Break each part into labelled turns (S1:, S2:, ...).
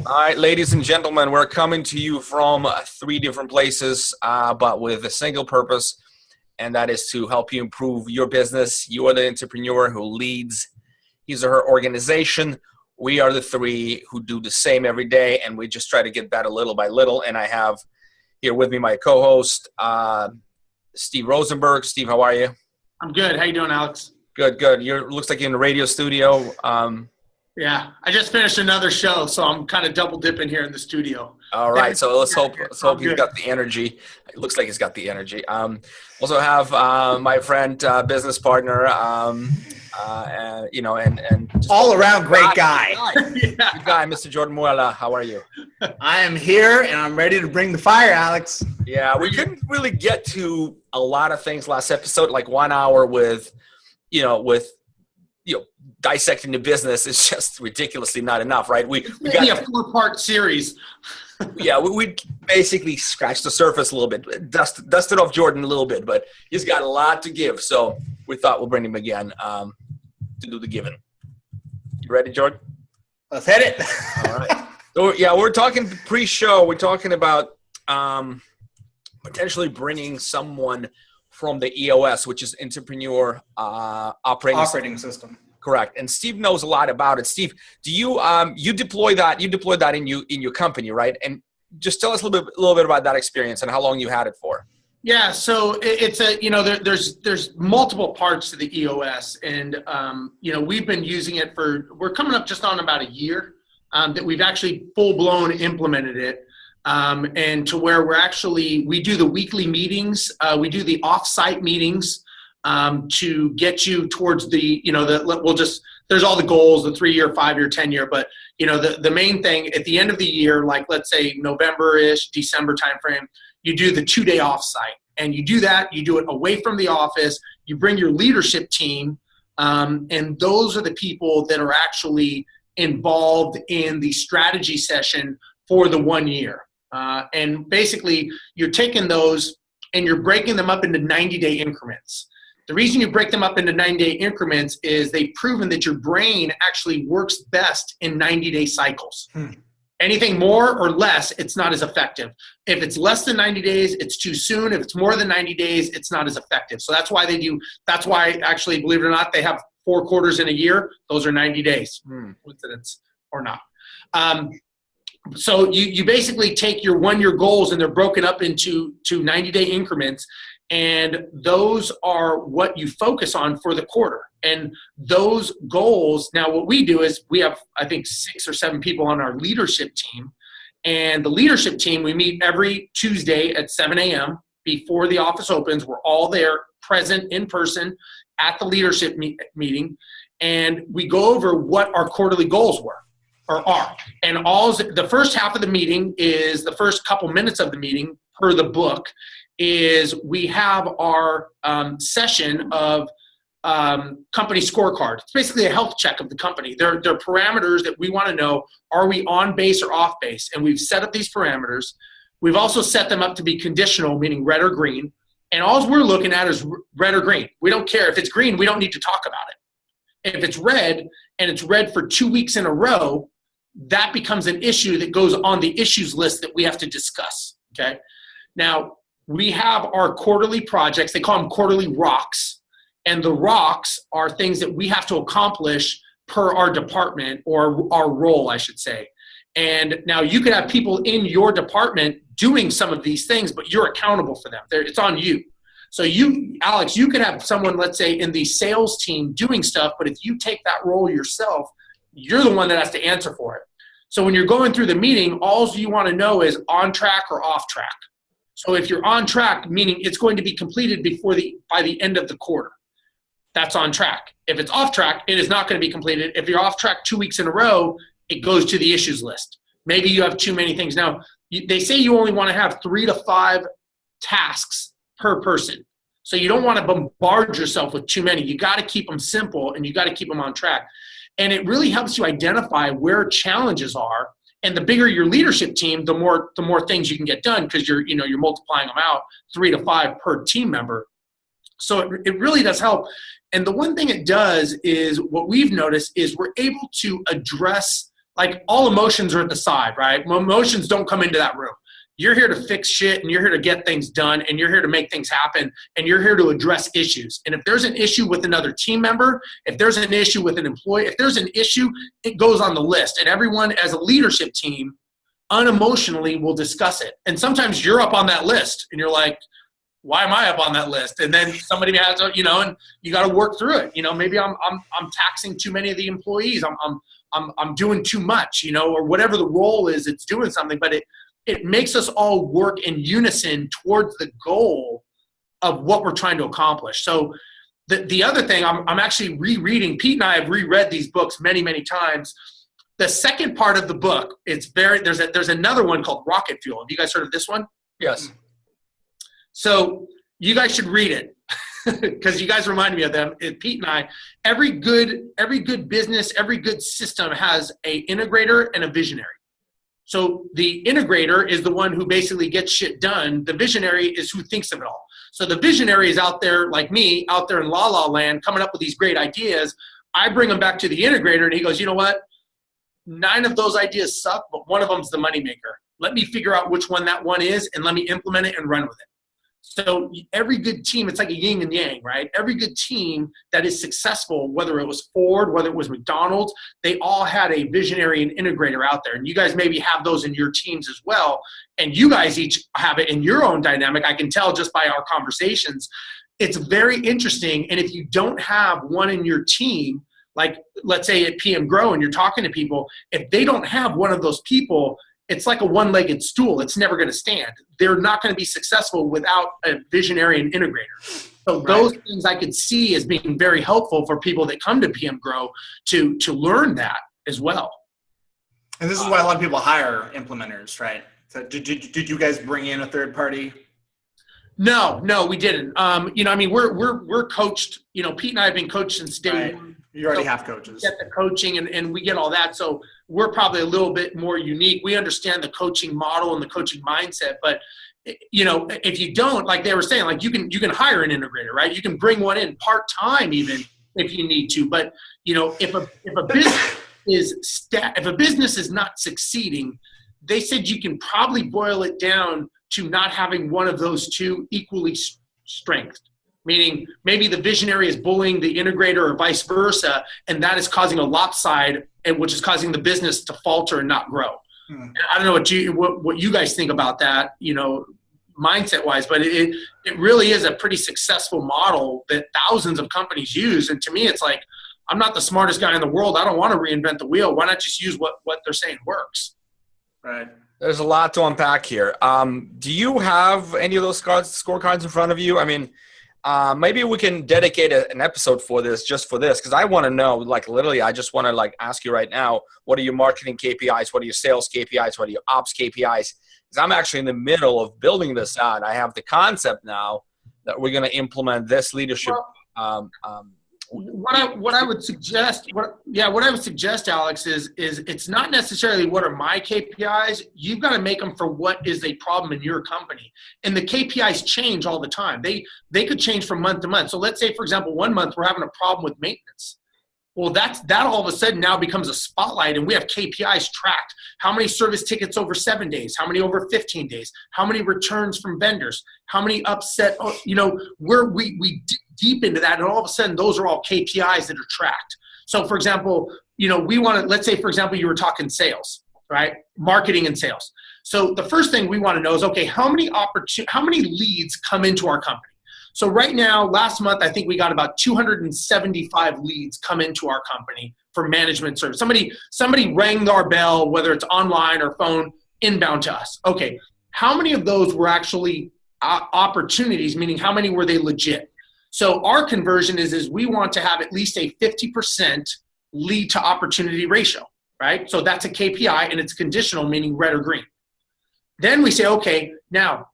S1: All right, ladies and gentlemen, we're coming to you from three different places, but with a single purpose, and that is to help you improve your business. You are the entrepreneur who leads his or her organization. We are the three who do the same every day, and we just try to get better little by little. And I have here with me my co-host, Steve Rozenberg. Steve, how are you?
S2: I'm good. How you doing, Alex?
S1: Good, good. Looks like you're in the radio studio.
S2: Yeah, I just finished another show, so I'm kind of double dipping here in the studio.
S1: All right, so let's hope he's got the energy. It looks like he's got the energy. Also have my friend, business partner, and just
S3: all around great guy.
S1: Good guy, Mr. Jordan Muela. How are you?
S3: I am here and I'm ready to bring the fire, Alex.
S1: Yeah, we couldn't really get to a lot of things last episode, like 1 hour with dissecting the business is just ridiculously not enough, right? We got
S2: a 4-part series.
S1: Yeah, we basically scratched the surface a little bit, dusted off Jordan a little bit, but he's got a lot to give. So we thought we'll bring him again to do the giving. You ready, Jordan?
S3: Let's hit it.
S1: All right. So yeah, we're talking pre-show. We're talking about potentially bringing someone from the EOS, which is Entrepreneur Operating System. Correct. And Steve knows a lot about it. Steve, do you you deploy that in your company, right? And just tell us a little bit about that experience and how long you had it for.
S2: Yeah, so it's there's multiple parts to the EOS, and we've been using it we're coming up just on about a year that we've actually full blown implemented it. And to where we do the weekly meetings, we do the off-site meetings to get you towards there's all the goals, the 3-year, 5-year, 10-year, but the main thing at the end of the year, like let's say November-ish, December timeframe, you do the 2-day off-site, and you do it away from the office. You bring your leadership team, and those are the people that are actually involved in the strategy session for the 1 year. And basically, you're taking those and you're breaking them up into 90-day increments. The reason you break them up into 90-day increments is they've proven that your brain actually works best in 90-day cycles. Anything more or less, it's not as effective. If it's less than 90 days, it's too soon. If it's more than 90 days, it's not as effective. So that's why actually, believe it or not, they have 4 quarters in a year. Those are 90 days. Coincidence or not. So you basically take your 1-year goals, and they're broken up into 90-day increments, and those are what you focus on for the quarter. And those goals, now what we do is we have, I think, 6 or 7 people on our leadership team, and the leadership team, we meet every Tuesday at 7 a.m. before the office opens. We're all there, present in person at the leadership meeting, and we go over what our quarterly goals were. Or are. And the first half of the meeting is the first couple minutes of the meeting per the book is we have our session of company scorecard. It's basically a health check of the company. There are parameters that we want to know, are we on base or off base? And we've set up these parameters. We've also set them up to be conditional, meaning red or green. And all we're looking at is red or green. We don't care. If it's green, we don't need to talk about it. If it's red and it's red for 2 weeks in a row, that becomes an issue that goes on the issues list that we have to discuss, okay? Now, we have our quarterly projects. They call them quarterly rocks, and the rocks are things that we have to accomplish per our department or our role, I should say. And now you could have people in your department doing some of these things, but you're accountable for them. It's on you. So you, Alex, you could have someone, let's say, in the sales team doing stuff, but if you take that role yourself, you're the one that has to answer for it. So when you're going through the meeting, all you want to know is on track or off track. So if you're on track, meaning it's going to be completed by the end of the quarter, that's on track. If it's off track, it is not going to be completed. If you're off track 2 weeks in a row, it goes to the issues list. Maybe you have too many things. Now, they say you only want to have 3 to 5 tasks per person. So you don't want to bombard yourself with too many. You got to keep them simple, and you got to keep them on track. And it really helps you identify where challenges are. And the bigger your leadership team, the more things you can get done, because you're multiplying them out 3 to 5 per team member. So it really does help. And the one thing it does is what we've noticed is we're able to address like all emotions are at the side, right? Emotions don't come into that room. You're here to fix shit, and you're here to get things done, and you're here to make things happen, and you're here to address issues. And if there's an issue with another team member, if there's an issue with an employee, if there's an issue, it goes on the list. And everyone as a leadership team unemotionally will discuss it. And sometimes you're up on that list, and you're like, why am I up on that list? And then somebody has to, and you got to work through it. Maybe I'm taxing too many of the employees. I'm doing too much, or whatever the role is, it's doing something, but it makes us all work in unison towards the goal of what we're trying to accomplish. So the other thing, I'm actually rereading. Pete and I have reread these books many, many times. The second part of the book, there's another one called Rocket Fuel. Have you guys heard of this one?
S1: Yes.
S2: So you guys should read it because you guys remind me of them. Pete and I, every good business, every good system has an integrator and a visionary. So the integrator is the one who basically gets shit done. The visionary is who thinks of it all. So the visionary is out there like me, out there in la la land, coming up with these great ideas. I bring them back to the integrator, and he goes, you know what? 9 of those ideas suck, but one of them's the moneymaker. Let me figure out which one that one is, and let me implement it and run with it. So every good team, it's like a yin and yang, right? Every good team that is successful, whether it was Ford, whether it was McDonald's, they all had a visionary and integrator out there. And you guys maybe have those in your teams as well. And you guys each have it in your own dynamic. I can tell just by our conversations. It's very interesting. And if you don't have one in your team, like let's say at PM Grow and you're talking to people, if they don't have one of those people, it's like a one-legged stool. It's never going to stand. They're not going to be successful without a visionary and integrator. So those things I could see as being very helpful for people that come to PM Grow to learn that as well.
S3: And this is why a lot of people hire implementers, right? So did you guys bring in a third party?
S2: No, we didn't. We're coached. Pete and I have been coached since day one.
S3: You already have coaches.
S2: We get the coaching and we get all that. So we're probably a little bit more unique. We understand the coaching model and the coaching mindset. But, if you don't, like they were saying, like you can hire an integrator, right? You can bring one in part-time even if you need to. But, if a business is not succeeding, they said you can probably boil it down to not having one of those two equally strengthened. Meaning maybe the visionary is bullying the integrator or vice versa, and that is causing a lopside, which is causing the business to falter and not grow. I don't know what you guys think about that, mindset-wise, but it really is a pretty successful model that thousands of companies use. And to me, it's like, I'm not the smartest guy in the world. I don't want to reinvent the wheel. Why not just use what they're saying works?
S3: Right.
S1: There's a lot to unpack here. Do you have any of those scorecards in front of you? I mean, maybe we can dedicate an episode for this, just for this, because I want to know, like literally, I just want to ask you right now, what are your marketing KPIs? What are your sales KPIs? What are your ops KPIs? Because I'm actually in the middle of building this out. I have the concept now that we're going to implement this leadership.
S2: What I would suggest, Alex, is it's not necessarily what are my KPIs. You've got to make them for what is a problem in your company. And the KPIs change all the time. They could change from month to month. So let's say, for example, one month we're having a problem with maintenance. Well, that all of a sudden now becomes a spotlight, and we have KPIs tracked. How many service tickets over 7 days? How many over 15 days? How many returns from vendors? How many upset? We dig deep into that, and all of a sudden those are all KPIs that are tracked. So, for example, we want to, let's say, for example, you were talking sales, right? Marketing and sales. So the first thing we want to know is, okay, how many leads come into our company? So right now, last month, I think we got about 275 leads come into our company for management service. Somebody rang our bell, whether it's online or phone, inbound to us. Okay, how many of those were actually opportunities, meaning how many were they legit? So our conversion is we want to have at least a 50% lead to opportunity ratio, right? So that's a KPI, and it's conditional, meaning red or green. Then we say, okay, now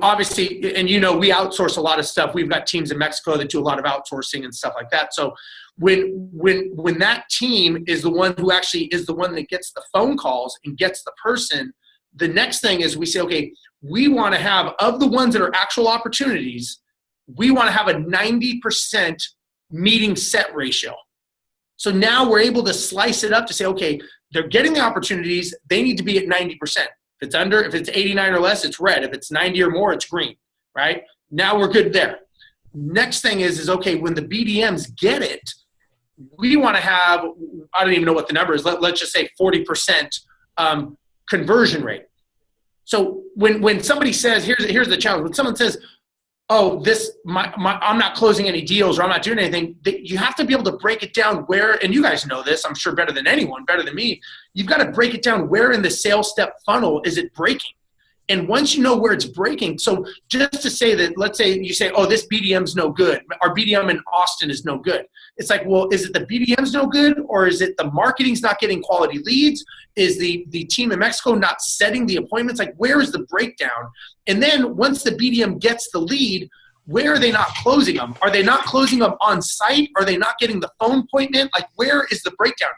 S2: obviously, and we outsource a lot of stuff. We've got teams in Mexico that do a lot of outsourcing and stuff like that. So when that team is the one who actually is the one that gets the phone calls and gets the person, the next thing is we say, okay, we want to have, of the ones that are actual opportunities, we want to have a 90% meeting set ratio. So now we're able to slice it up to say, okay, They're getting the opportunities. They need to be at 90%. If it's 89 or less, it's red. If it's 90 or more, it's green, right? Now we're good there. Next thing is okay, when the BDMs get it, we want to have, I don't even know what the number is. Let's just say 40% conversion rate. So when somebody says, here's the challenge. When someone says, oh, I'm not closing any deals or I'm not doing anything, you have to be able to break it down where, and you guys know this, I'm sure better than anyone, better than me. You've got to break it down where in the sales step funnel is it breaking. And once you know where it's breaking, so just to say that, let's say you say, oh, this BDM's no good. Our BDM in Austin is no good. It's like, well, is it the BDM's no good, or is it the marketing's not getting quality leads? Is the team in Mexico not setting the appointments? Like, where is the breakdown? And then once the BDM gets the lead, where are they not closing them? Are they not closing them on site? Are they not getting the phone appointment? Like, where is the breakdown?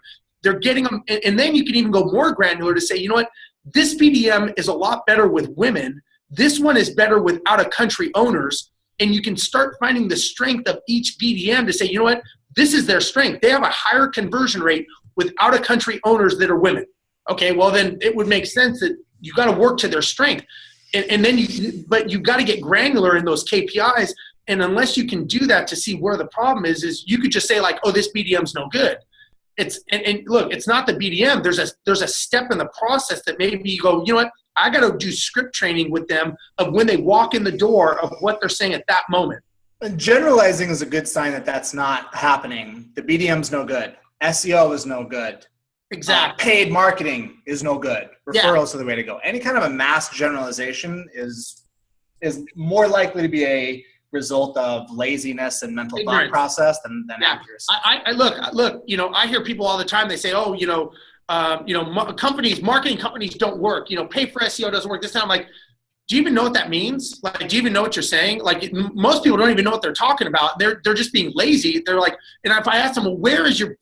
S2: They're getting them, and then you can even go more granular to say, you know what? This BDM is a lot better with women. This one is better with out-of-country owners. And you can start finding the strength of each BDM to say, you know what? This is their strength. They have a higher conversion rate with out-of-country owners that are women. Okay, well, then it would make sense that you got to work to their strength. And then but you got to get granular in those KPIs. And unless you can do that to see where the problem is you could just say like, oh, this BDM's no good. And look, it's not the BDM. There's a step in the process that maybe you go, you know what? I got to do script training with them of when they walk in the door of what they're saying at that moment.
S3: And generalizing is a good sign that that's not happening. The BDM's no good. SEO is no good.
S2: Exactly.
S3: Paid marketing is no good. Referrals are the way to go. Any kind of a mass generalization is more likely to be a result of laziness and mental thought process than accuracy.
S2: I look, you know, I hear people all the time, they say, oh, marketing companies don't work, pay for SEO doesn't work. This time I'm like, do you even know what that means? Like, do you even know what you're saying? Like, most people don't even know what they're talking about. They're just being lazy. They're like, and if I ask them, well, where is your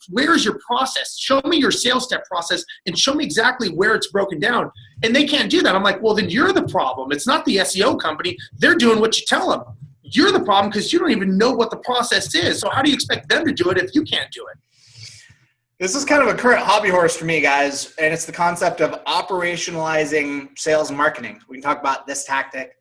S2: process? Show me your sales step process and show me exactly where it's broken down. And they can't do that. I'm like, well, then you're the problem. It's not the SEO company. They're doing what you tell them. You're the problem because you don't even know what the process is. So how do you expect them to do it if you can't do it?
S3: This is kind of a current hobby horse for me, guys, and it's the concept of operationalizing sales and marketing. We can talk about this tactic,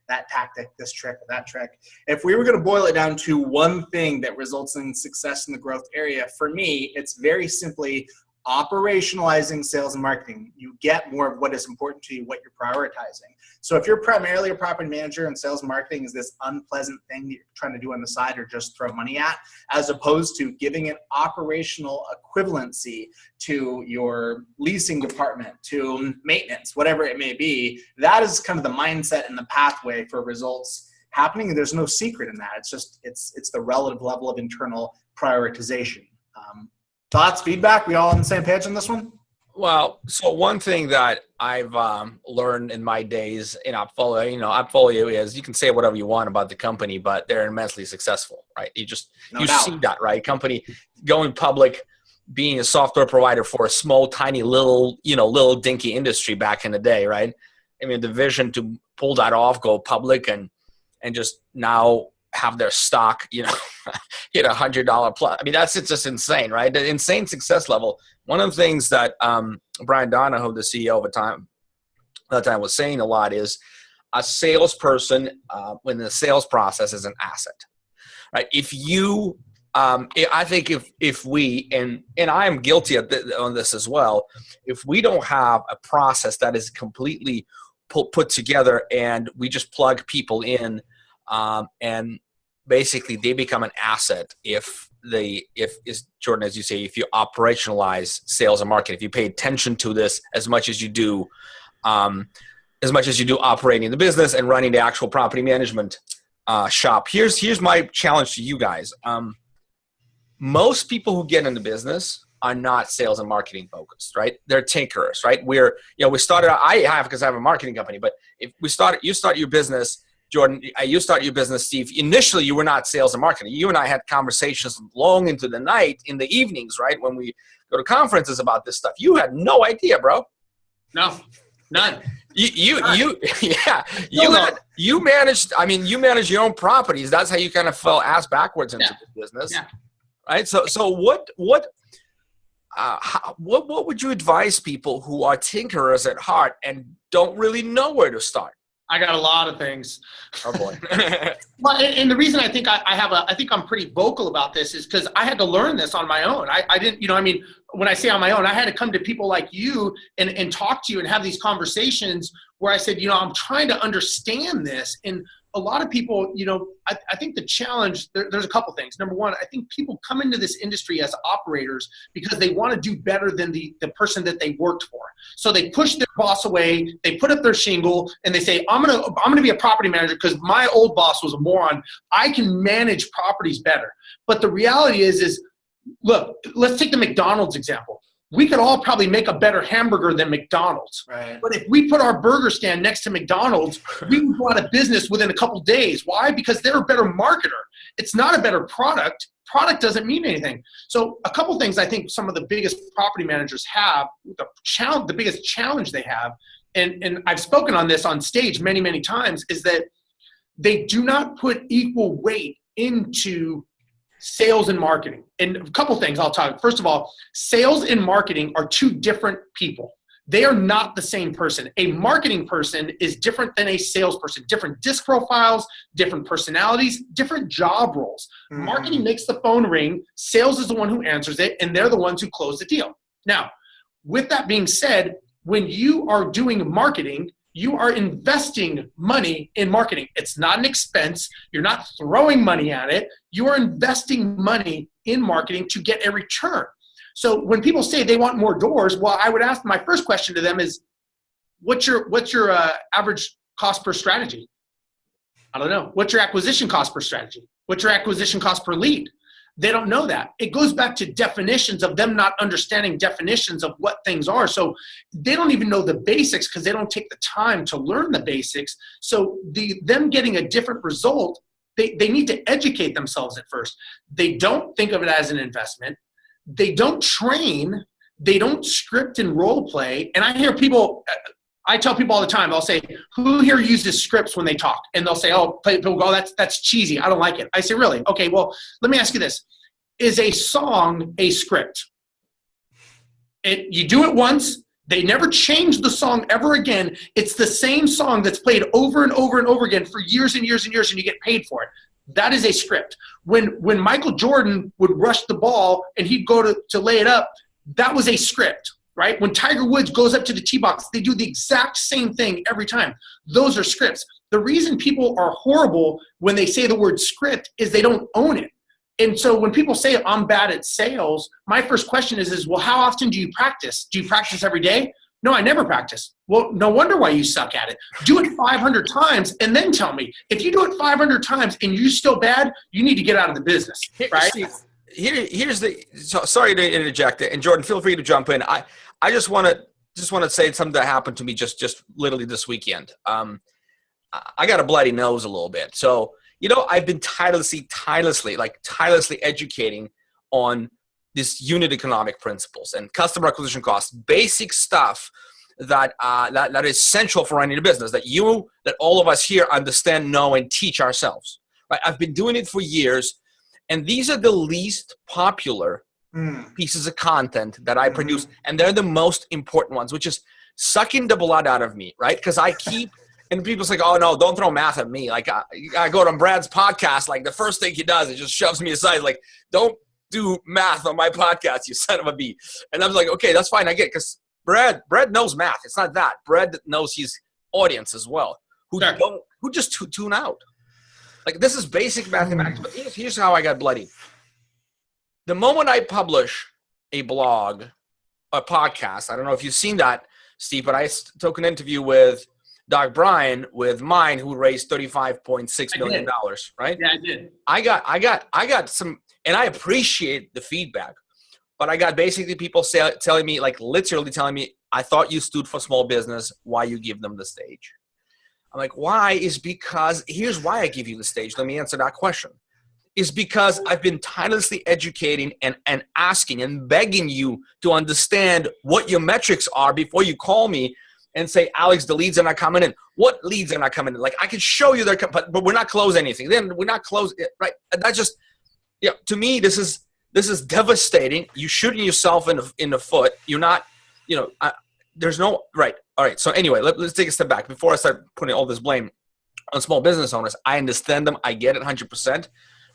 S3: this trick, that trick. If we were going to boil it down to one thing that results in success in the growth area, for me, it's very simply operationalizing sales and marketing. You get more of what is important to you, what you're prioritizing. So if you're primarily a property manager and sales and marketing is this unpleasant thing that you're trying to do on the side or just throw money at, as opposed to giving an operational equivalency to your leasing department, to maintenance, whatever it may be, that is kind of the mindset and the pathway for results happening. And there's no secret in that. It's just, it's the relative level of internal prioritization. Thoughts, feedback? We all on the same page on this one?
S1: Well, so one thing that I've learned in my days in Appfolio is you can say whatever you want about the company, but they're immensely successful, right? You see that, right? Company going public, being a software provider for a small, tiny, little dinky industry back in the day, right? I mean, the vision to pull that off, go public, and just now have their stock, hit $100 plus. I mean, it's just insane, right? The insane success level. One of the things that Brian Donahoe, the CEO at that time, was saying a lot is a salesperson when the sales process is an asset, right? If you, I think if we, and I am guilty on this as well, if we don't have a process that is completely put together and we just plug people in, and basically they become an asset if Jordan, as you say, if you operationalize sales and marketing, if you pay attention to this as much as you do operating the business and running the actual property management shop. Here's my challenge to you guys. Most people who get into business are not sales and marketing focused, right? They're tinkerers, right? We started out, I have because I have a marketing company, but if you start your business, Jordan, you start your business, Steve. Initially, you were not sales and marketing. You and I had conversations long into the night, in the evenings, right? When we go to conferences about this stuff. You had no idea, bro.
S2: No, none.
S1: You managed your own properties. That's how you kind of fell ass backwards into the business, right? So what? what would you advise people who are tinkerers at heart and don't really know where to start?
S2: I got a lot of things.
S1: Oh boy.
S2: Well, and the reason I think I think I'm pretty vocal about this is because I had to learn this on my own. I didn't, I mean, when I say on my own, I had to come to people like you and talk to you and have these conversations where I said, I'm trying to understand this. And a lot of people, I think the challenge, there's a couple things. Number one, I think people come into this industry as operators because they want to do better than the person that they worked for. So they push their boss away, they put up their shingle, and they say, I'm gonna be a property manager because my old boss was a moron. I can manage properties better. But the reality is look, let's take the McDonald's example. We could all probably make a better hamburger than McDonald's.
S3: Right.
S2: But if we put our burger stand next to McDonald's, we would go out of business within a couple days. Why? Because they're a better marketer. It's not a better product. Product doesn't mean anything. So a couple things I think some of the biggest property managers have, the biggest challenge they have, and I've spoken on this on stage many, many times, is that they do not put equal weight into sales and marketing. And a couple things I'll talk. First of all, sales and marketing are two different people. They are not the same person. A marketing person is different than a salesperson. Different disc profiles, different personalities, different job roles. Mm-hmm. Marketing makes the phone ring. Sales is the one who answers it, and they're the ones who close the deal. Now, with that being said, when you are doing marketing, you are investing money in marketing. It's not an expense. You're not throwing money at it. You are investing money in marketing to get a return. So when people say they want more doors, well, I would ask, my first question to them is, what's your average cost per strategy? I don't know. What's your acquisition cost per strategy? What's your acquisition cost per lead? They don't know that. It goes back to definitions of them not understanding definitions of what things are. So they don't even know the basics because they don't take the time to learn the basics. So them getting a different result, they need to educate themselves at first. They don't think of it as an investment. They don't train. They don't script and role play. And I hear people, I tell people all the time, I'll say, who here uses scripts when they talk? And they'll say, people go, that's cheesy. I don't like it. I say, really? Okay, well, let me ask you this. Is a song a script? You do it once. They never change the song ever again. It's the same song that's played over and over and over again for years and years and years, and you get paid for it. That is a script. When Michael Jordan would rush the ball and he'd go to lay it up, that was a script. Right? When Tiger Woods goes up to the tee box, they do the exact same thing every time. Those are scripts. The reason people are horrible when they say the word script is they don't own it. And so when people say I'm bad at sales, my first question is, well, how often do you practice? Do you practice every day? No, I never practice. Well, no wonder why you suck at it. Do it 500 times and then tell me. If you do it 500 times and you're still bad, you need to get out of the business, right?
S1: Here's sorry to interject, and Jordan, feel free to jump in. I just want to say something that happened to me just literally this weekend. I got a bloody nose a little bit. So, I've been tirelessly educating on this unit economic principles and customer acquisition costs, basic stuff that is central for running a business that all of us here understand, know, and teach ourselves. Right? I've been doing it for years, and these are the least popular pieces of content that I produce, and they're the most important ones, which is sucking the blood out of me, right? Because I keep, and people's like, oh no, don't throw math at me. Like I go to Brad's podcast, like the first thing he does is just shoves me aside, like, don't do math on my podcast, you son of a bee. And I was like, okay, that's fine, I get it, because Brad knows math. It's not that. Brad knows his audience as well, who just tune out. Like, this is basic mathematics, but here's how I got bloody. The moment I publish a blog, a podcast, I don't know if you've seen that, Steve, but I took an interview with Doc Bryan with Mine, who raised $35.6 million, right?
S2: Yeah, I did.
S1: I got some, and I appreciate the feedback, but I got basically people telling me, like literally telling me, I thought you stood for small business. Why you give them the stage? I'm like, why? Is because here's why I give you the stage. Let me answer that question. Is because I've been tirelessly educating and asking and begging you to understand what your metrics are before you call me and say, Alex, the leads are not coming in. What leads are not coming in? Like, I can show you but we're not closing anything. Then we're not closing, right? That's just, to me, this is This is devastating. You're shooting yourself in the foot. You're not, there's no, right. All right. So anyway, let's take a step back. Before I start putting all this blame on small business owners, I understand them. I get it 100%.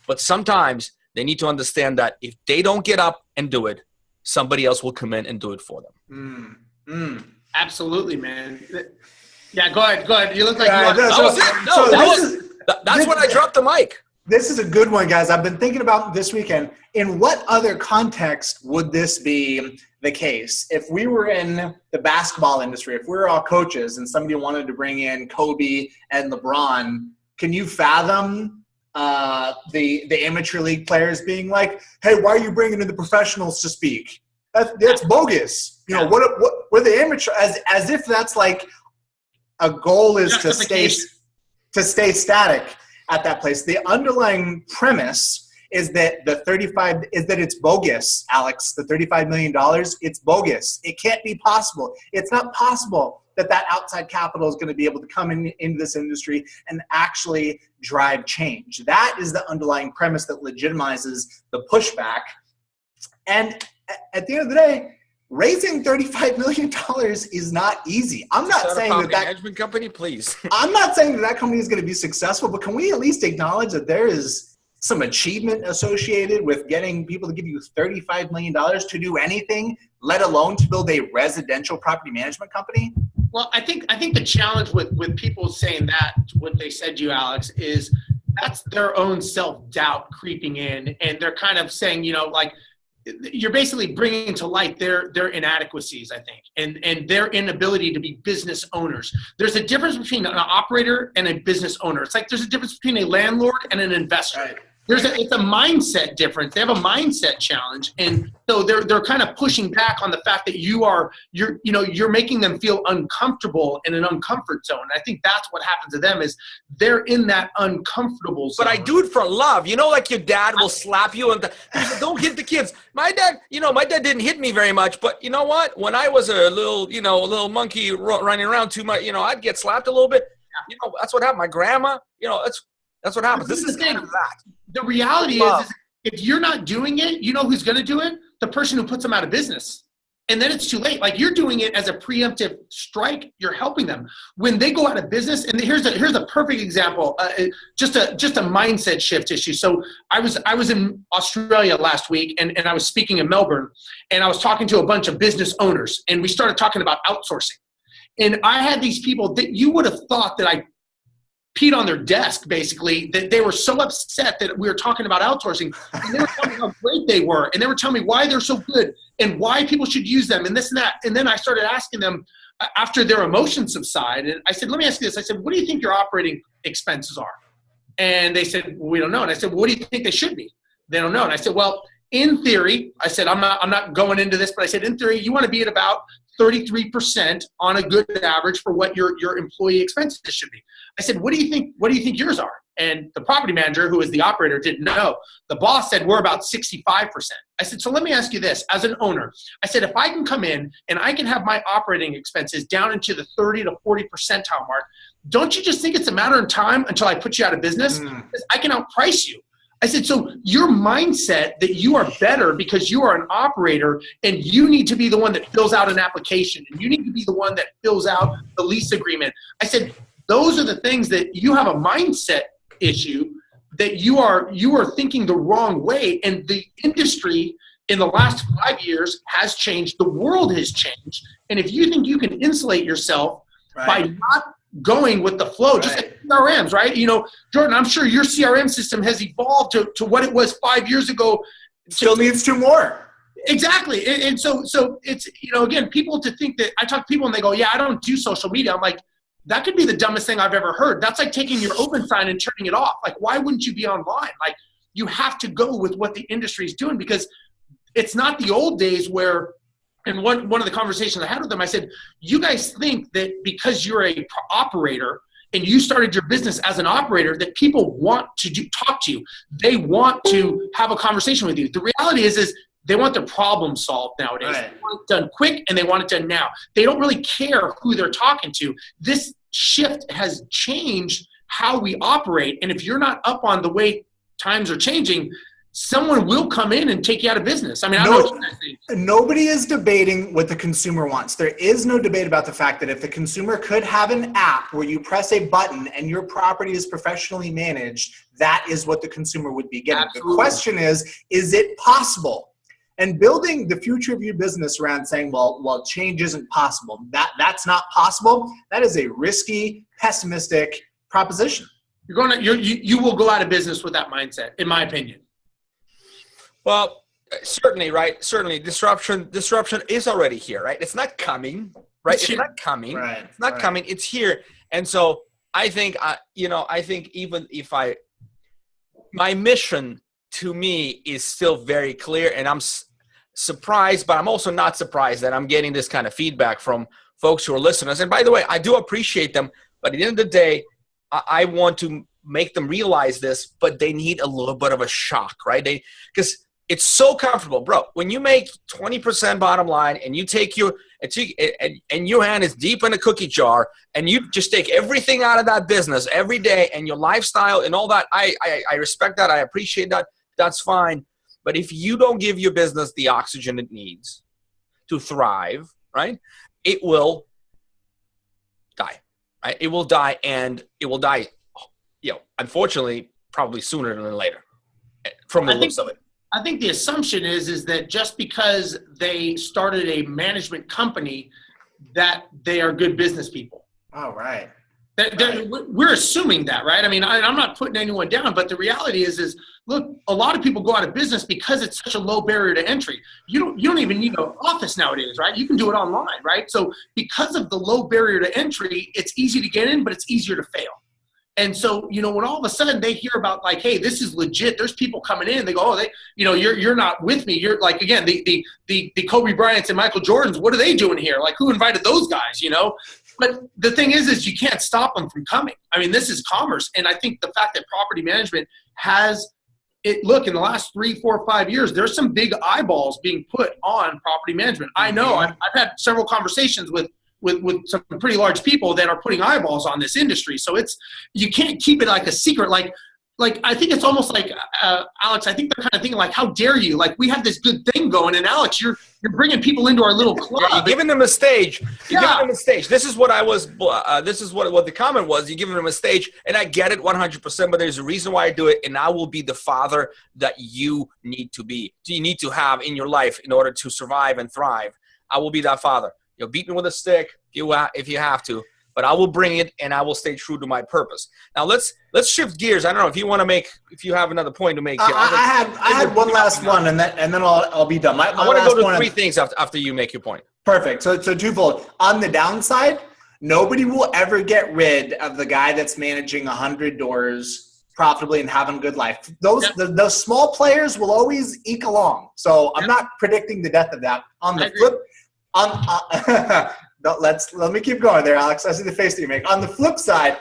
S1: But sometimes they need to understand that if they don't get up and do it, somebody else will come in and do it for them.
S2: Absolutely, man. Yeah, go ahead. You look like
S1: that's when I dropped the mic.
S3: This is a good one, guys. I've been thinking about this weekend. In what other context would this be the case? If we were in the basketball industry, if we were all coaches and somebody wanted to bring in Kobe and LeBron, can you fathom the amateur league players being like, hey, why are you bringing in the professionals to speak? That's bogus. What the amateur, as if that's like a goal is to stay static at that place. The underlying premise is that it's bogus, Alex. The $35 million, it's bogus. It can't be possible. It's not possible that outside capital is going to be able to come into this industry and actually drive change. That is the underlying premise that legitimizes the pushback. And at the end of the day, raising $35 million is not easy. I'm not saying that
S1: management company, please.
S3: I'm not saying that company is going to be successful, but can we at least acknowledge that there is some achievement associated with getting people to give you $35 million to do anything, let alone to build a residential property management company?
S2: Well, I think the challenge with people saying that, what they said to you, Alex, is that's their own self-doubt creeping in, and they're kind of saying, you're basically bringing to light their inadequacies, I think, and their inability to be business owners. There's a difference between an operator and a business owner. It's like there's a difference between a landlord and an investor.
S3: Right.
S2: It's a mindset difference. They have a mindset challenge, and so they're kind of pushing back on the fact that you're making them feel uncomfortable in an uncomfort zone. And I think that's what happens to them is they're in that uncomfortable zone.
S1: But I do it for love. Like your dad will slap you and don't hit the kids. My dad didn't hit me very much, but you know what? When I was a little monkey running around too much, I'd get slapped a little bit. That's what happened. My grandma, that's what happens. This is kind of that.
S2: The reality is if you're not doing it, you know who's going to do it? The person who puts them out of business. And then it's too late. Like you're doing it as a preemptive strike. You're helping them. When they go out of business, and here's a perfect example, just a mindset shift issue. So I was in Australia last week, and I was speaking in Melbourne, and I was talking to a bunch of business owners, and we started talking about outsourcing. And I had these people that you would have thought that I peed on their desk, basically, that they were so upset that we were talking about outsourcing. And they were telling me how great they were. And they were telling me why they're so good and why people should use them and this and that. And then I started asking them after their emotions subsided. I said, let me ask you this. I said, what do you think your operating expenses are? And they said, well, we don't know. And I said, well, what do you think they should be? They don't know. And I said, well, in theory, I said, I'm not going into this, but I said, in theory, you want to be at about 33% on a good average for what your employee expenses should be. I said, what do you think yours are? And the property manager, who is the operator, didn't know. The boss said, we're about 65%. I said, so let me ask you this. As an owner, I said, if I can come in and I can have my operating expenses down into the 30 to 40 percentile mark, don't you just think it's a matter of time until I put you out of business? Because I can outprice you. I said, so your mindset that you are better because you are an operator and you need to be the one that fills out an application and you need to be the one that fills out the lease agreement. I said, those are the things that you have a mindset issue that you are thinking the wrong way. And the industry in the last 5 years has changed. The world has changed. And if you think you can insulate yourself by not going with the flow, just like CRMs, right? Jordan, I'm sure your CRM system has evolved to what it was 5 years ago.
S3: Still needs 2 more.
S2: Exactly. And so it's, again, people to think that I talk to people and they go, yeah, I don't do social media. I'm like, that could be the dumbest thing I've ever heard. That's like taking your open sign and turning it off. Like, why wouldn't you be online? Like, you have to go with what the industry is doing because it's not the old days where, and one of the conversations I had with them, I said, you guys think that because you're a operator and you started your business as an operator that people want to talk to you. They want to have a conversation with you. The reality is they want their problem solved nowadays. Right. They want it done quick and they want it done now. They don't really care who they're talking to. This shift has changed how we operate. And if you're not up on the way times are changing, someone will come in and take you out of business. I mean, I don't know what you guys think.
S3: Nobody is debating what the consumer wants. There is no debate about the fact that if the consumer could have an app where you press a button and your property is professionally managed, that is what the consumer would be getting.
S2: Absolutely.
S3: The question is it possible? And building the future of your business around saying, well, change isn't possible. That's not possible. That is a risky, pessimistic proposition.
S2: You will go out of business with that mindset, in my opinion.
S1: Well, certainly, right? Certainly, disruption is already here, right? It's not coming, right? It's not coming.
S3: Right.
S1: It's not coming. It's here. And so I think, I think even if my mission to me is still very clear, and I'm surprised, but I'm also not surprised that I'm getting this kind of feedback from folks who are listeners. And by the way, I do appreciate them, but at the end of the day, I want to make them realize this, but they need a little bit of a shock, right? Because it's so comfortable, bro. When you make 20% bottom line and you take and your hand is deep in a cookie jar and you just take everything out of that business every day and your lifestyle and all that, I respect that. I appreciate that. That's fine. But if you don't give your business the oxygen it needs to thrive, right, it will die. Right? It will die, and it will die, unfortunately, probably sooner than later from the looks of it.
S2: I think the assumption is that just because they started a management company that they are good business people.
S3: Oh, right.
S2: We're assuming that, right? I mean, I'm not putting anyone down, but the reality is look, a lot of people go out of business because it's such a low barrier to entry. You don't even need an office nowadays, right? You can do it online, right? So because of the low barrier to entry, it's easy to get in, but it's easier to fail. And so, when all of a sudden they hear about like, hey, this is legit. There's people coming in. They go, oh, you're not with me. You're like, again, the Kobe Bryants and Michael Jordans. What are they doing here? Like, who invited those guys? But the thing is you can't stop them from coming. I mean, this is commerce. And I think the fact that property management has it, look, in the last 3, 4, 5 years, there's some big eyeballs being put on property management. I know I've had several conversations with some pretty large people that are putting eyeballs on this industry. So you can't keep it like a secret. Like I think it's almost like, Alex, I think they're kind of thinking like, how dare you? Like, we have this good thing going, and Alex, you're bringing people into our little club.
S1: Yeah, you're giving them a stage. You're giving them a stage. This is what this is what the comment was. You're giving them a stage, and I get it 100%, but there's a reason why I do it, and I will be the father that you need to be. You need to have in your life in order to survive and thrive. I will be that father. You'll beat me with a stick if you have to, but I will bring it, and I will stay true to my purpose. Now let's shift gears. I don't know if you have another point to make.
S3: I had one last one, and then I'll be done. I
S1: want to go to 3 things after you make your point.
S3: Perfect. So twofold. On the downside, nobody will ever get rid of the guy that's managing 100 doors profitably and having a good life. Those small players will always eke along. So I'm not predicting the death of that. On the flip. Let me keep going there, Alex. I see the face that you make. On the flip side,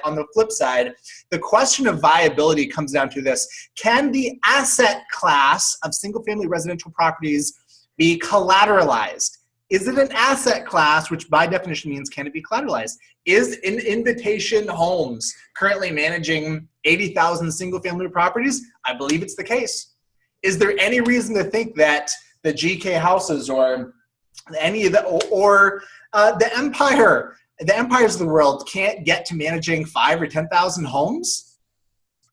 S3: the question of viability comes down to this. Can the asset class of single-family residential properties be collateralized? Is it an asset class, which by definition means can it be collateralized? Is Invitation Homes currently managing 80,000 single-family properties? I believe it's the case. Is there any reason to think that the GK Houses or any of the empires of the world can't get to managing 5,000 or 10,000 homes?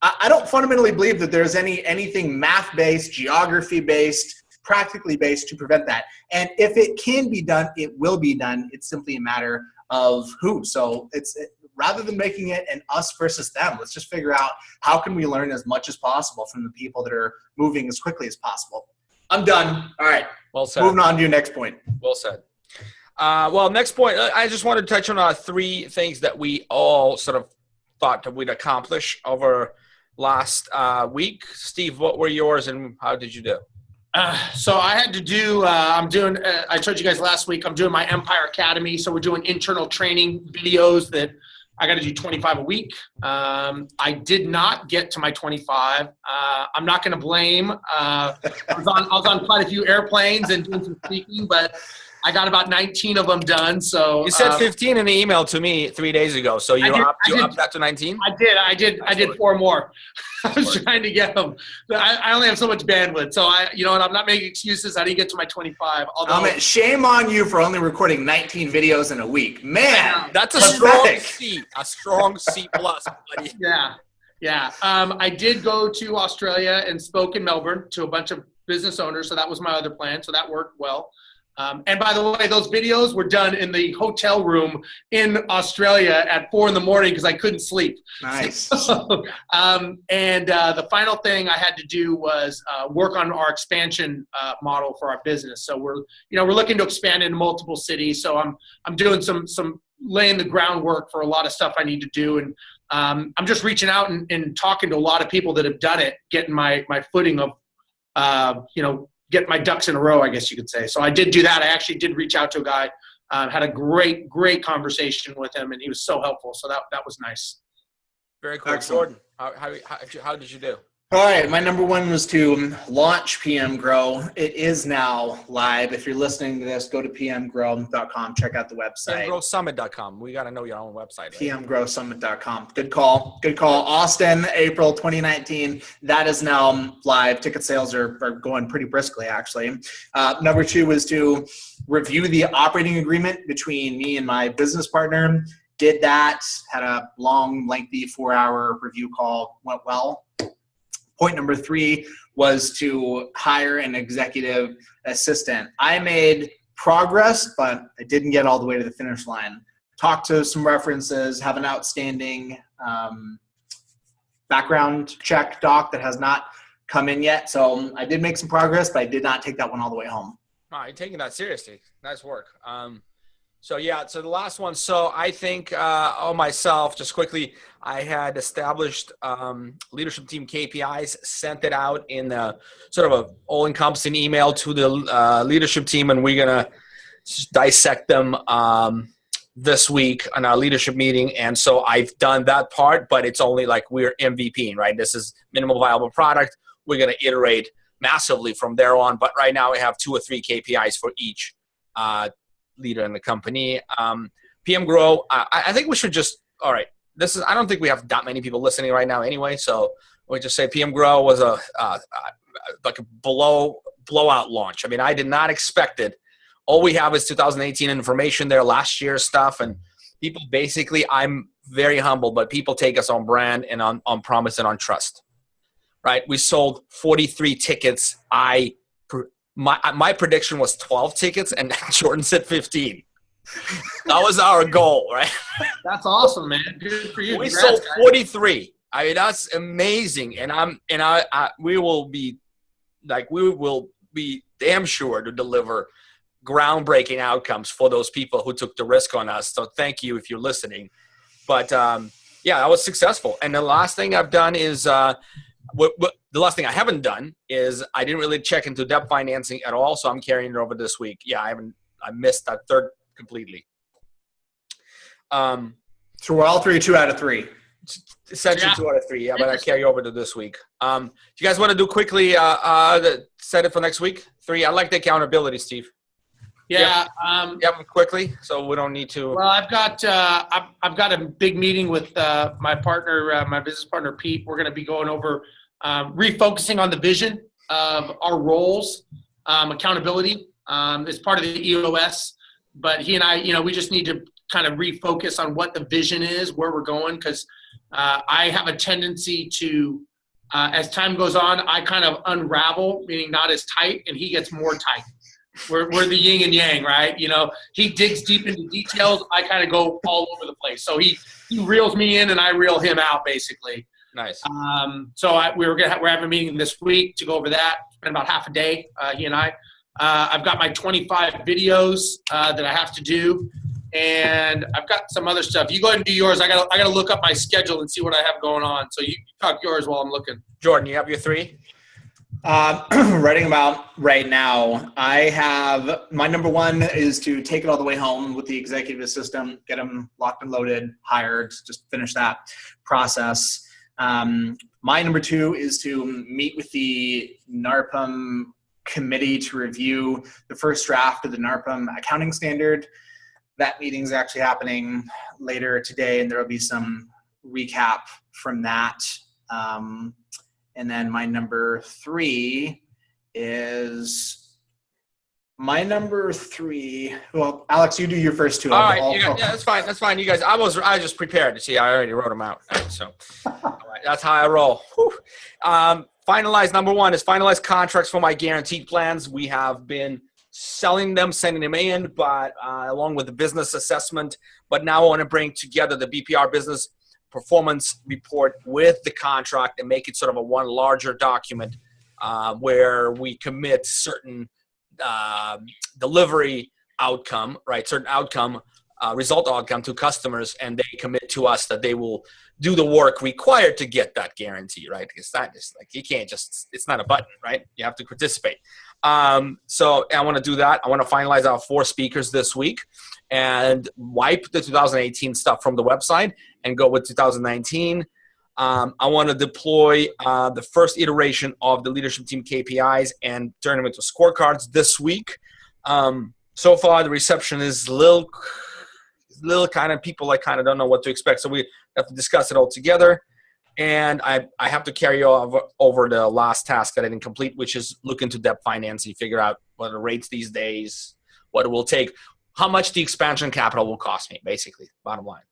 S3: I don't fundamentally believe that there's anything math-based, geography-based, practically based to prevent that. And if it can be done, it will be done. It's simply a matter of who. So rather than making it an us versus them, let's just figure out how can we learn as much as possible from the people that are moving as quickly as possible. I'm done. All right.
S1: Well said.
S3: Moving on to your next point.
S1: Well said. Next point, I just wanted to touch on 3 things that we all sort of thought that we'd accomplish over last week. Steve, what were yours and how did you do?
S2: So I had to do, I told you guys last week, I'm doing my Empire Academy. So we're doing internal training videos that I got to do 25 a week. I did not get to my 25. I'm not going to blame. I was on quite a few airplanes and doing some speaking, but I got about 19 of them done. So
S1: you said 15 in the email to me 3 days ago. So you're up that to 19?
S2: I did 4 more. I was trying to get them. I only have so much bandwidth. So you know what? I'm not making excuses. I didn't get to my 25. Although,
S3: shame on you for only recording 19 videos in a week. Man,
S1: that's a strong C. A strong C plus, buddy.
S2: Yeah. I did go to Australia and spoke in Melbourne to a bunch of business owners. So that was my other plan. So that worked well. And by the way, those videos were done in the hotel room in Australia at 4 a.m. because I couldn't sleep.
S3: Nice.
S2: And the final thing I had to do was work on our expansion model for our business. So we're looking to expand into multiple cities. So I'm doing some laying the groundwork for a lot of stuff I need to do. And I'm just reaching out and talking to a lot of people that have done it, getting my footing of, get my ducks in a row, I guess you could say. So I did do that. I actually did reach out to a guy, had a great conversation with him, and he was so helpful. So that was nice.
S1: Very cool. Excellent. Jordan, how did you do?
S3: All right, my number one was to launch PMGrow. It is now live. If you're listening to this, go to pmgrow.com. Check out the website.
S1: PMGrowSummit.com. We got to know your own website. Right?
S3: PMGrowSummit.com. Good call. Austin, April 2019. That is now live. Ticket sales are going pretty briskly, actually. Number two was to review the operating agreement between me and my business partner. Did that. Had a long, lengthy 4-hour review call. Went well. Point number 3 was to hire an executive assistant. I made progress, but I didn't get all the way to the finish line. Talked to some references, have an outstanding background check doc that has not come in yet. So I did make some progress, but I did not take that one all the way home.
S1: Oh, you're taking that seriously. Nice work. So the last one. So I think myself, just quickly, I had established leadership team KPIs, sent it out in a sort of a all-encompassing email to the leadership team, and we're going to dissect them this week on our leadership meeting. And so I've done that part, but it's only like we're MVPing, right? This is minimal viable product. We're going to iterate massively from there on. But right now we have 2 or 3 KPIs for each leader in the company. PMGrow, I think we should just, all right, I don't think we have that many people listening right now anyway, so we just say PMGrow was like a blowout launch. I mean, I did not expect it. All we have is 2018 information there, last year's stuff, and people basically, I'm very humble, but people take us on brand and on promise and on trust, right? We sold 43 tickets. My prediction was 12 tickets, and Jordan said 15. That was our goal, right?
S2: That's awesome, man. Good for you.
S1: We sold 43. I mean, that's amazing, and we will be damn sure to deliver groundbreaking outcomes for those people who took the risk on us. So thank you if you're listening. But I was successful. And the last thing I've done is the last thing I haven't done is I didn't really check into debt financing at all, so I'm carrying it over this week. Yeah, I missed that third completely.
S3: So we're all 2 out of 3.
S1: Essentially 2 out of 3, but I carry over to this week. Do you guys want to do quickly set it for next week? 3. I like the accountability, Steve.
S2: Yeah.
S1: Quickly, so we don't need to.
S2: Well, I've got a big meeting with my partner, my business partner Pete. We're going to be going over refocusing on the vision of our roles, accountability as part of the EOS. But he and I, we just need to kind of refocus on what the vision is, where we're going, because I have a tendency to, as time goes on, I kind of unravel, meaning not as tight, and he gets more tight. We're the yin and yang, right? He digs deep into details. I kind of go all over the place. So he reels me in and I reel him out, basically.
S1: Nice.
S2: So we're having a meeting this week to go over that. Spend about half a day, he and I. I've got my 25 videos that I have to do, and I've got some other stuff. You go ahead and do yours. I gotta look up my schedule and see what I have going on. So you talk yours while I'm looking.
S1: Jordan, you have your 3?
S3: Writing about right now, I have my number 1 is to take it all the way home with the executive assistant, get them locked and loaded, hired, just finish that process. My number 2 is to meet with the NARPM committee to review the first draft of the NARPM accounting standard. That meeting is actually happening later today, and there will be some recap from that. And then my number three, well, Alex, you do your first two.
S1: All right, that's fine. That's fine. You guys, I was just prepared to see. I already wrote them out. So all right, that's how I roll. Finalize, number one is finalize contracts for my guaranteed plans. We have been selling them, sending them in, but along with the business assessment. But now I want to bring together the BPR business performance report with the contract and make it sort of a one larger document where we commit certain delivery outcome, right? Certain outcome, result outcome to customers, and they commit to us that they will do the work required to get that guarantee, right? Because that is like, you can't just, it's not a button, right? You have to participate. So I want to do that. I want to finalize our 4 speakers this week and wipe the 2018 stuff from the website and go with 2019. I want to deploy the first iteration of the leadership team KPIs and turn them into scorecards this week. So far, the reception is little kind of, people like kind of don't know what to expect. So we have to discuss it all together. And I have to carry over the last task that I didn't complete, which is look into debt financing, figure out what are rates these days, what it will take, how much the expansion capital will cost me, basically, bottom line.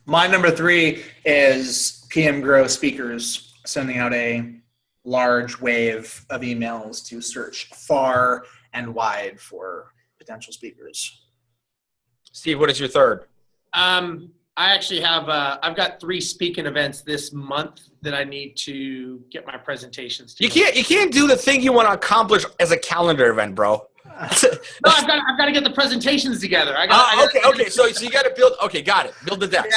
S3: My number 3 is PM Grow speakers, sending out a large wave of emails to search far and wide for potential speakers.
S1: Steve, what is your third?
S2: I actually have, I've got 3 speaking events this month that I need to get my presentations to.
S1: You can't do the thing you want to accomplish as a calendar event, bro.
S2: No, I've got to get the presentations together.
S1: Okay. So you got to build. Okay, got it. Build the decks.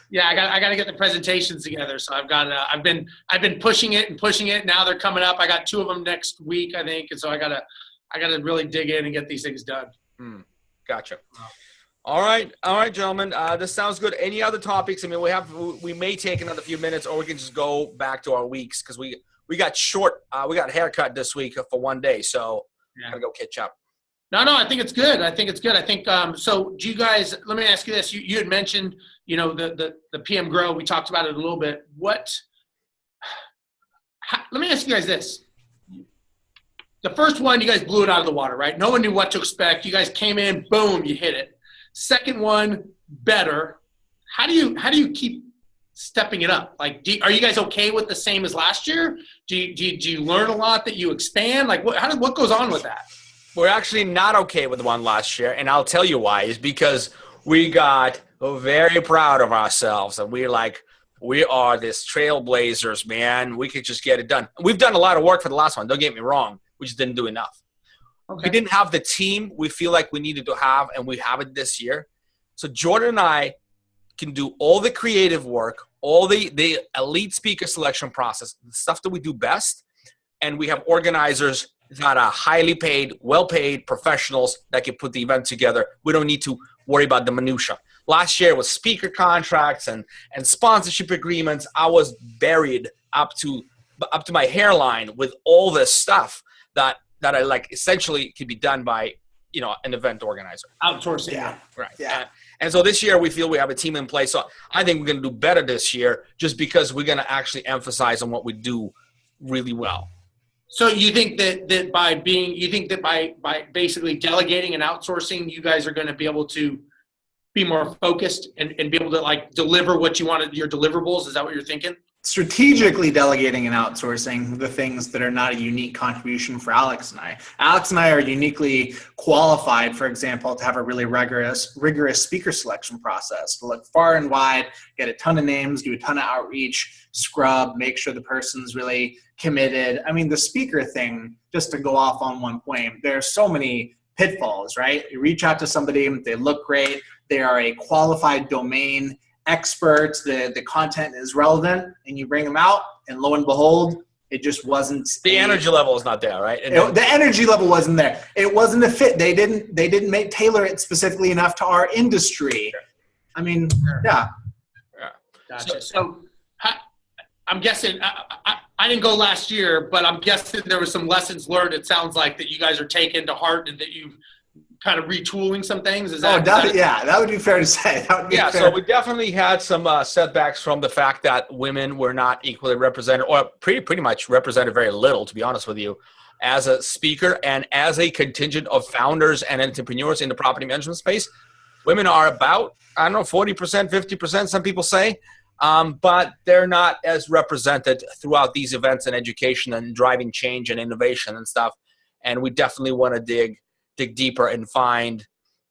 S2: Yeah. I got to get the presentations together. So I've been pushing it. Now they're coming up. I got 2 of them next week, I think, and so I gotta really dig in and get these things done.
S1: Gotcha. All right, gentlemen. This sounds good. Any other topics? I mean, we may take another few minutes, or we can just go back to our weeks because we got short. We got a haircut this week for one day, so gotta go catch up.
S2: No, I think it's good. I think so. Do you guys? Let me ask you this. You had mentioned, the PM Grow. We talked about it a little bit. Let me ask you guys this. The first one, you guys blew it out of the water, right? No one knew what to expect. You guys came in, boom, you hit it. Second one, better. How do you keep stepping it up? Like, are you guys okay with the same as last year? Do you learn a lot that you expand? Like, what goes on with that?
S1: We're actually not okay with the one last year, and I'll tell you why. Is because we got very proud of ourselves, and we are this trailblazers, man. We could just get it done. We've done a lot of work for the last one. Don't get me wrong. We just didn't do enough. Okay. We didn't have the team we feel like we needed to have, and we have it this year. So Jordan and I can do all the creative work, all the elite speaker selection process, the stuff that we do best, and we have organizers that are highly paid, well-paid professionals that can put the event together. We don't need to worry about the minutia. Last year was speaker contracts and sponsorship agreements. I was buried up to my hairline with all this stuff that I essentially could be done by, an event organizer.
S2: Outsourcing.
S3: Yeah.
S1: Right.
S3: Yeah.
S1: And so this year we feel we have a team in place. So I think we're going to do better this year just because we're going to actually emphasize on what we do really well.
S2: So you think that by basically delegating and outsourcing, you guys are going to be able to be more focused and be able to deliver what you wanted, your deliverables? Is that what you're thinking?
S3: Strategically delegating and outsourcing the things that are not a unique contribution for Alex and I. Alex and I are uniquely qualified, for example, to have a really rigorous speaker selection process, to look far and wide, get a ton of names, do a ton of outreach, scrub, make sure the person's really committed. I mean, the speaker thing, just to go off on one point, there's so many pitfalls, right? You reach out to somebody, they look great, they are a qualified domain expert, the content is relevant, and you bring them out, and lo and behold, it just wasn't.
S1: The energy level is not there, right?
S3: The energy level wasn't there. It wasn't a fit. They didn't tailor it specifically enough to our industry. I mean, yeah.
S2: Gotcha. So I'm guessing I didn't go last year, but I'm guessing there were some lessons learned. It sounds like that you guys are taking to heart and that you've kind of retooling some things.
S3: That would be fair to say. That would be fair.
S1: So we definitely had some setbacks from the fact that women were not equally represented, or pretty much represented very little, to be honest with you, as a speaker and as a contingent of founders and entrepreneurs in the property management space. Women are about, 40%, 50%, some people say, but they're not as represented throughout these events and education and driving change and innovation and stuff. And we definitely want to dig deeper and find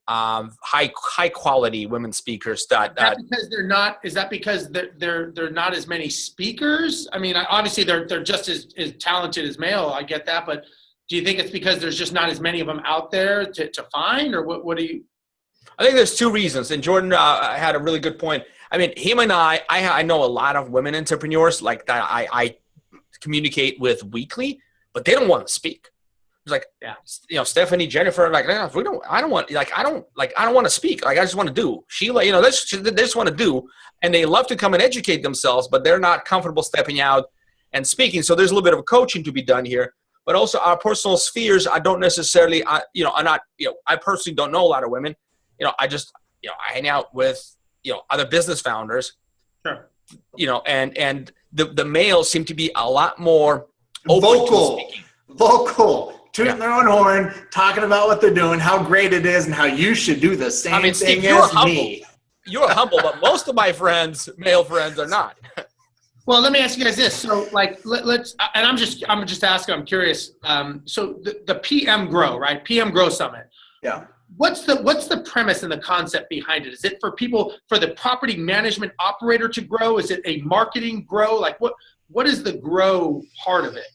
S1: high quality women speakers that
S2: because they're not. Is that because they're not as many speakers? I mean, obviously they're just as talented as male. I get that, but do you think it's because there's just not as many of them out there to find, or what do you?
S1: I think there's two reasons, and Jordan had a really good point. I mean, him and I know a lot of women entrepreneurs like that I communicate with weekly, but they don't want to speak. It's like, Stephanie, Jennifer, like, no, I don't want to speak. Like, I just want to do. Sheila, they just want to do, and they love to come and educate themselves, but they're not comfortable stepping out and speaking. So there's a little bit of coaching to be done here, but also our personal spheres. I don't necessarily, I personally don't know a lot of women. I just, I hang out with, other business founders,
S2: sure.
S1: And the males seem to be a lot more vocal,
S3: tooting their own horn, talking about what they're doing, how great it is, and how you should do the same thing
S1: Steve,
S3: as me.
S1: You're humble, but most of my male friends, are not.
S2: Well, let me ask you guys this. So, like, let's, and I'm just asking. I'm curious. So the PM Grow, right? PM Grow Summit.
S3: Yeah.
S2: What's the premise and the concept behind it? Is it for the property management operator to grow? Is it a marketing grow? Like, what is the grow part of it?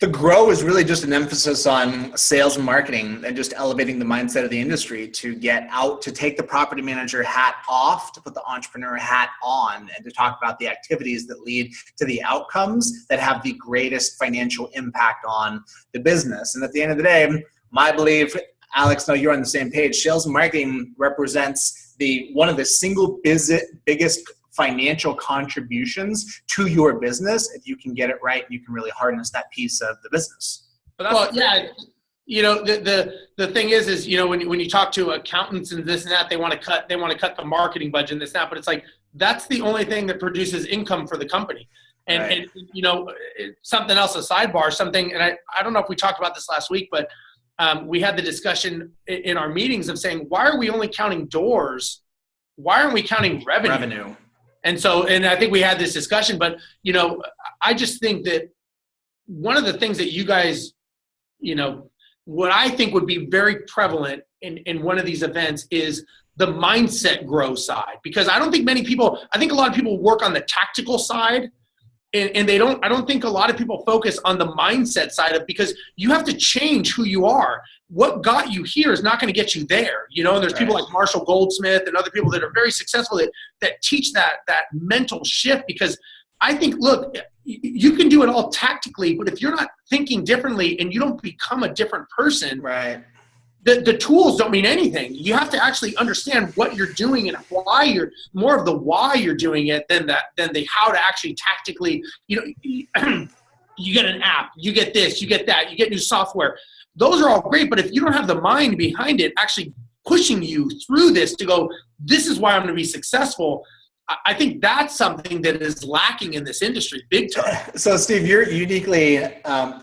S3: The grow is really just an emphasis on sales and marketing and just elevating the mindset of the industry to get out, to take the property manager hat off, to put the entrepreneur hat on, and to talk about the activities that lead to the outcomes that have the greatest financial impact on the business. And at the end of the day, my belief, Alex, no, you're on the same page. Sales and marketing represents one of the single biggest financial contributions to your business if you can get it right and you can really harness that piece of the business.
S2: Well, yeah, the thing is when you talk to accountants and this and that, they want to cut the marketing budget and this and that, but it's like that's the only thing that produces income for the company. And
S3: right.
S2: And something else, a sidebar, something, and I don't know if we talked about this last week, but we had the discussion in our meetings of saying, why are we only counting doors? Why aren't we counting revenue? And I think we had this discussion, but, I just think that one of the things that you guys, what I think would be very prevalent in one of these events is the mindset grow side, because I think a lot of people work on the tactical side. And I don't think a lot of people focus on the mindset side of, because you have to change who you are. What got you here is not going to get you there. And there's people like Marshall Goldsmith and other people that are very successful that teach that mental shift, because I think, look, you can do it all tactically, but if you're not thinking differently and you don't become a different person,
S3: right,
S2: the tools don't mean anything. You have to actually understand what you're doing and why you're more of the why you're doing it than the how to actually tactically, you get an app, you get this, you get that, you get new software. Those are all great. But if you don't have the mind behind it, actually pushing you through this to go, this is why I'm going to be successful, I think that's something that is lacking in this industry big time.
S3: So, Steve, you're uniquely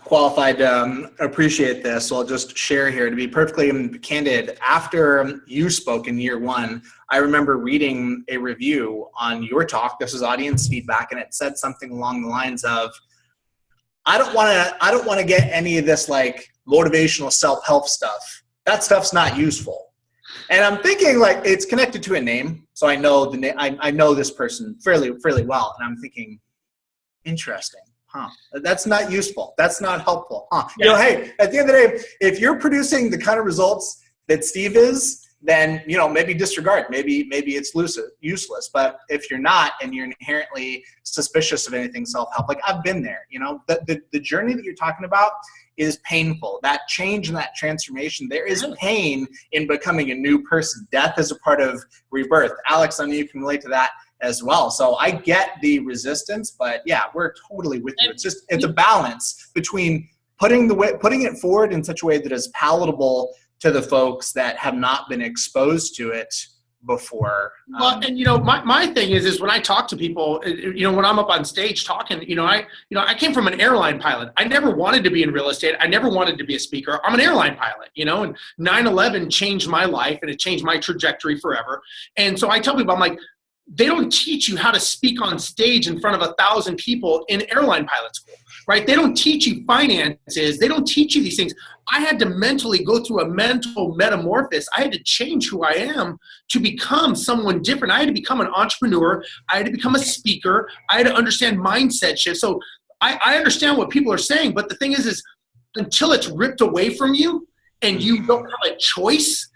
S3: qualified to appreciate this. So I'll just share here. To be perfectly candid, after you spoke in year one, I remember reading a review on your talk. This is audience feedback, and it said something along the lines of, I don't want to get any of this like motivational self-help stuff. That stuff's not useful. And I'm thinking, like, it's connected to a name, so I know the name. I know this person fairly well, and I'm thinking, interesting, huh? That's not useful. That's not helpful, huh?
S2: Yeah.
S3: Hey, at the end of the day, if you're producing the kind of results that Steve is, then maybe disregard. Maybe it's useless. But if you're not, and you're inherently suspicious of anything self-help, like I've been there. The journey that you're talking about is painful. That change and that transformation, there is pain in becoming a new person. Death is a part of rebirth. Alex, I know you can relate to that as well. So I get the resistance, but yeah, we're totally with you. It's a balance between putting it forward in such a way that is palatable to the folks that have not been exposed to it before.
S2: Well, and my thing is when I talk to people, when I'm up on stage talking, I came from an airline pilot. I never wanted to be in real estate. I never wanted to be a speaker. I'm an airline pilot, and 9/11 changed my life and it changed my trajectory forever. And so I tell people, I'm like, they don't teach you how to speak on stage in front of 1,000 people in airline pilot school, right? They don't teach you finances. They don't teach you these things. I had to mentally go through a mental metamorphosis. I had to change who I am to become someone different. I had to become an entrepreneur. I had to become a speaker. I had to understand mindset shifts. So I understand what people are saying, but the thing is until it's ripped away from you and you don't have a choice,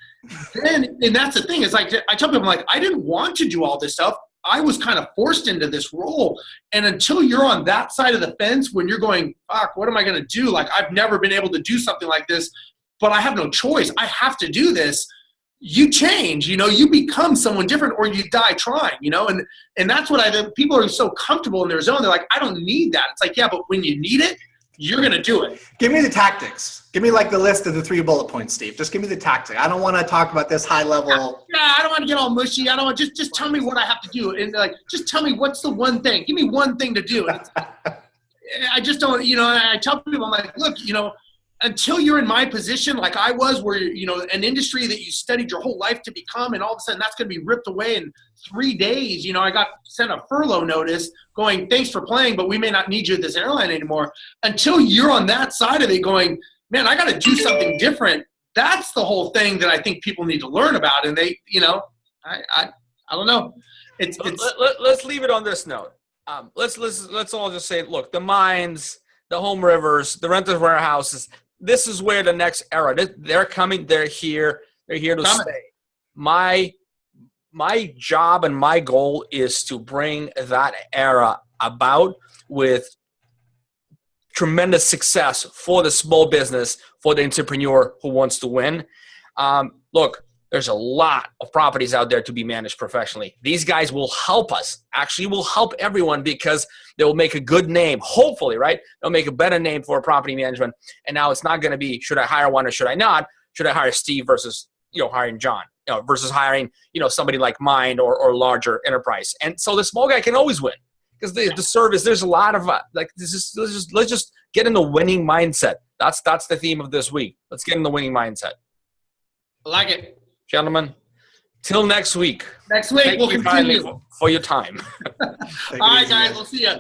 S2: and that's the thing. It's like I tell people, I didn't want to do all this stuff. I was kind of forced into this role. And until you're on that side of the fence, when you're going, fuck, what am I going to do? Like, I've never been able to do something like this, but I have no choice. I have to do this. You change, you become someone different or you die trying, and that's what people are so comfortable in their zone. They're like, I don't need that. It's like, yeah, but when you need it, you're going to do it.
S3: Give me the tactics. Give me the list of the 3 bullet points, Steve. Just give me the tactic. I don't want to talk about this high level.
S2: Yeah, I don't want to get all mushy. I don't want just tell me what I have to do. And just tell me what's the one thing. Give me one thing to do. I just don't, I tell people, I'm like, look, until you're in my position, like I was, where, an industry that you studied your whole life to become, and all of a sudden that's going to be ripped away in 3 days. I got sent a furlough notice going, thanks for playing, but we may not need you at this airline anymore. Until you're on that side of it going, man, I got to do something different. That's the whole thing that I think people need to learn about. And they, I don't know.
S1: Let's leave it on this note. Let's all just say, look, the mines, the home rivers, the renters warehouses, this is where the next era, they're coming, they're here to stay. My job and my goal is to bring that era about with tremendous success for the small business, for the entrepreneur who wants to win. Look, there's a lot of properties out there to be managed professionally. These guys will help us, actually will help everyone, because they will make a good name, hopefully, right? They'll make a better name for property management. And now it's not going to be, should I hire one or should I not? Should I hire Steve versus, hiring John, versus hiring, somebody like mine or larger enterprise. And so the small guy can always win, because the service, there's a lot of let's just get in the winning mindset. That's the theme of this week. Let's get in the winning mindset.
S2: I like it.
S1: Gentlemen, till next week.
S2: Next week, we'll continue.
S1: For your time.
S2: All right, guys, we'll see you.